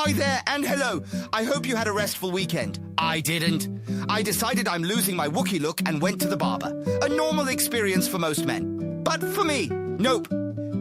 Hi there and hello. I hope you had a restful weekend. I didn't. I decided I'm losing my Wookiee look and went to the barber. A normal experience for most men. But for me, nope.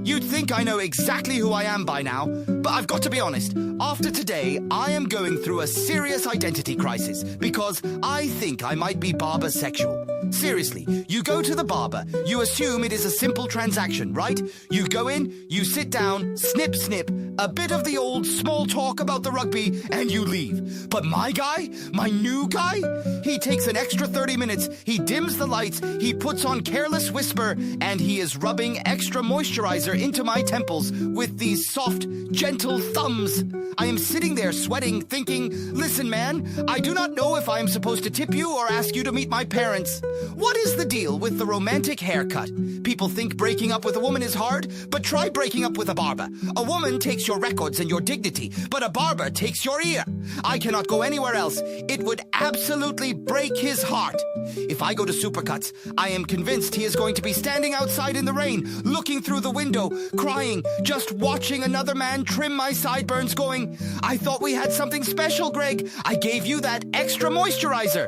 You'd think I know exactly who I am by now, but I've got to be honest. After today, I am going through a serious identity crisis because I think I might be barbersexual. Seriously, you go to the barber, you assume it is a simple transaction, right? You go in, you sit down, snip, snip, a bit of the old small talk about the rugby, and you leave. But my guy, my new guy, he takes an extra 30 minutes, he dims the lights, he puts on Careless Whisper, and he is rubbing extra moisturizer into my temples with these soft, gentle thumbs. I am sitting there sweating, thinking, listen, man, I do not know if I am supposed to tip you or ask you to meet my parents. What is the deal with the romantic haircut? People think breaking up with a woman is hard, but try breaking up with a barber. A woman takes your records and your dignity, but a barber takes your ear. I cannot go anywhere else. It would absolutely break his heart. If I go to Supercuts, I am convinced he is going to be standing outside in the rain, looking through the window, crying, just watching another man trim my sideburns going, I thought we had something special, Greg. I gave you that extra moisturizer.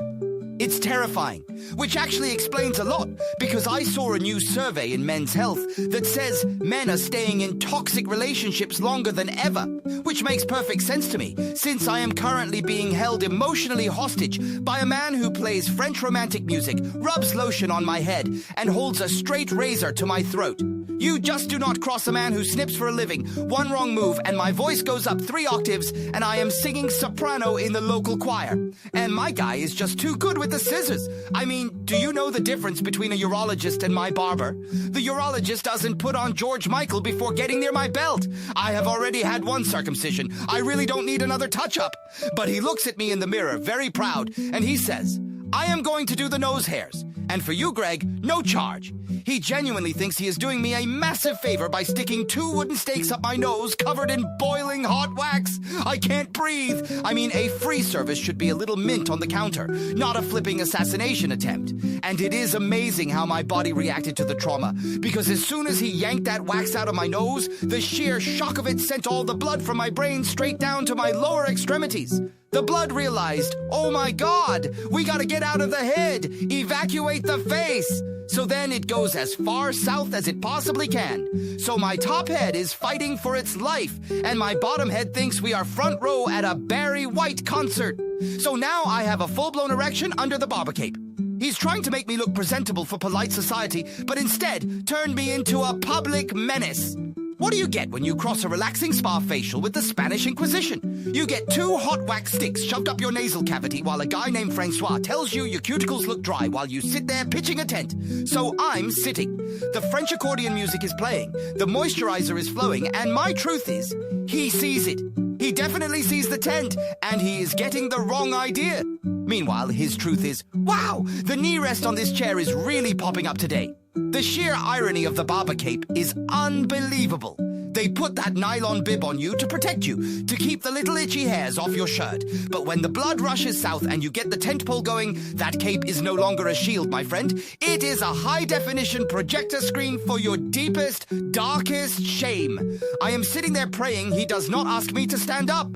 It's terrifying, which actually explains a lot, because I saw a new survey in Men's Health that says men are staying in toxic relationships longer than ever, which makes perfect sense to me, since I am currently being held emotionally hostage by a man who plays French romantic music, rubs lotion on my head, and holds a straight razor to my throat. You just do not cross a man who snips for a living. One wrong move, and my voice goes up 3 octaves, and I am singing soprano in the local choir. And my guy is just too good with the scissors. I mean, do you know the difference between a urologist and my barber? The urologist doesn't put on George Michael before getting near my belt. I have already had one circumcision. I really don't need another touch-up. But he looks at me in the mirror, very proud, and he says, I am going to do the nose hairs. And for you, Greg, no charge. He genuinely thinks he is doing me a massive favor by sticking 2 wooden stakes up my nose covered in boiling hot wax. I can't breathe. I mean, a free service should be a little mint on the counter, not a flipping assassination attempt. And it is amazing how my body reacted to the trauma, because as soon as he yanked that wax out of my nose, the sheer shock of it sent all the blood from my brain straight down to my lower extremities. The blood realized, oh my God, we gotta get out of the head, evacuate the face. So then it goes as far south as it possibly can. So my top head is fighting for its life, and my bottom head thinks we are front row at a Barry White concert. So now I have a full-blown erection under the barber cape. He's trying to make me look presentable for polite society, but instead turned me into a public menace. What do you get when you cross a relaxing spa facial with the Spanish Inquisition? You get 2 hot wax sticks shoved up your nasal cavity while a guy named Francois tells you your cuticles look dry while you sit there pitching a tent. So I'm sitting. The French accordion music is playing, the moisturizer is flowing, and my truth is, he sees it. He definitely sees the tent, and he is getting the wrong idea. Meanwhile, his truth is, wow, the knee rest on this chair is really popping up today. The sheer irony of the barber cape is unbelievable. They put that nylon bib on you to protect you, to keep the little itchy hairs off your shirt. But when the blood rushes south and you get the tent pole going, that cape is no longer a shield, my friend. It is a high-definition projector screen for your deepest, darkest shame. I am sitting there praying he does not ask me to stand up.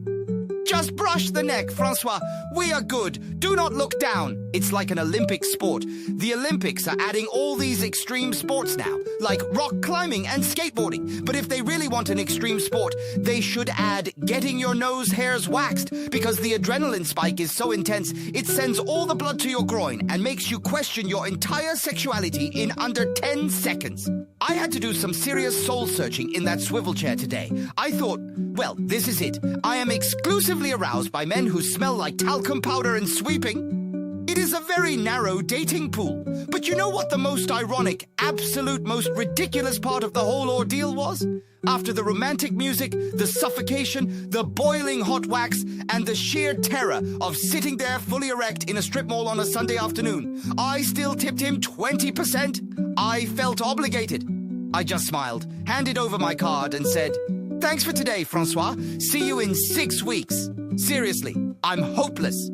Just brush the neck, Francois. We are good. Do not look down. It's like an Olympic sport. The Olympics are adding all these extreme sports now, like rock climbing and skateboarding. But if they really want an extreme sport, they should add getting your nose hairs waxed, because the adrenaline spike is so intense, it sends all the blood to your groin and makes you question your entire sexuality in under 10 seconds. I had to do some serious soul searching in that swivel chair today. I thought, well, this is it. I am exclusively aroused by men who smell like talcum powder and sweeping. It is a very narrow dating pool. But you know what the most ironic, absolute, most ridiculous part of the whole ordeal was? After the romantic music, the suffocation, the boiling hot wax, and the sheer terror of sitting there fully erect in a strip mall on a Sunday afternoon, I still tipped him 20%. I felt obligated. I just smiled, handed over my card, and said, "Thanks for today, Francois. See you in 6 weeks. Seriously, I'm hopeless."